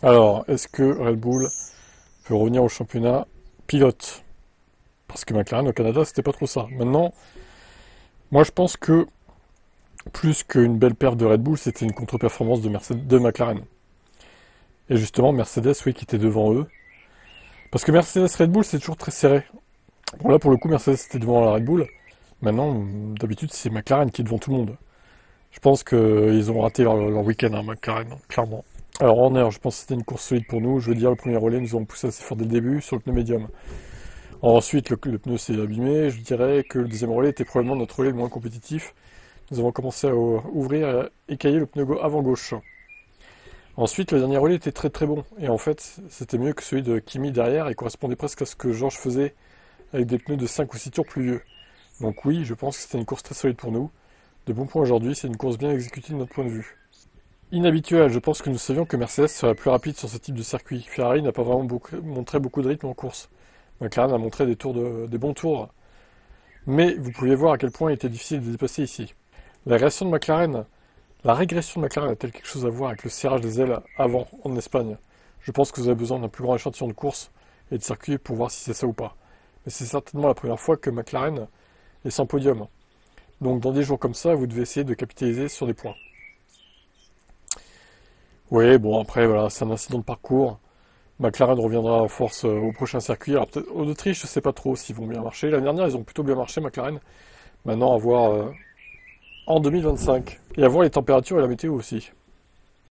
Alors, est-ce que Red Bull peut revenir au championnat pilote? Parce que McLaren au Canada, c'était pas trop ça. Maintenant, moi je pense que plus qu'une belle perf de Red Bull, c'était une contre-performance de McLaren. Et justement, Mercedes, oui, qui était devant eux. Parce que Mercedes Red Bull, c'est toujours très serré. Bon, là, pour le coup, Mercedes était devant la Red Bull. Maintenant, d'habitude, c'est McLaren qui est devant tout le monde. Je pense qu'ils ont raté leur week-end, hein, McLaren, clairement. Alors, Horner, je pense que c'était une course solide pour nous. Je veux dire, le premier relais, nous avons poussé assez fort dès le début sur le pneu médium. Ensuite, le pneu s'est abîmé. Je dirais que le deuxième relais était probablement notre relais le moins compétitif. Nous avons commencé à ouvrir et écailler le pneu avant gauche. Ensuite, le dernier relais était très très bon. Et en fait, c'était mieux que celui de Kimi derrière et correspondait presque à ce que Georges faisait avec des pneus de 5 ou 6 tours plus vieux. Donc oui, je pense que c'était une course très solide pour nous. De bons points aujourd'hui, c'est une course bien exécutée de notre point de vue. Inhabituel, je pense que nous savions que Mercedes serait plus rapide sur ce type de circuit. Ferrari n'a pas vraiment montré beaucoup de rythme en course. McLaren a montré des bons tours. Mais vous pouvez voir à quel point il était difficile de dépasser ici. La réaction de McLaren, la régression de McLaren a-t-elle quelque chose à voir avec le serrage des ailes avant en Espagne? Je pense que vous avez besoin d'un plus grand échantillon de course et de circuit pour voir si c'est ça ou pas. Mais c'est certainement la première fois que McLaren est sans podium. Donc dans des jours comme ça, vous devez essayer de capitaliser sur des points. Oui, bon après voilà, c'est un incident de parcours. McLaren reviendra en force au prochain circuit. Alors peut-être en Autriche, je sais pas trop s'ils vont bien marcher. L'année dernière, ils ont plutôt bien marché, McLaren. Maintenant, à voir en 2025. Et à voir les températures et la météo aussi.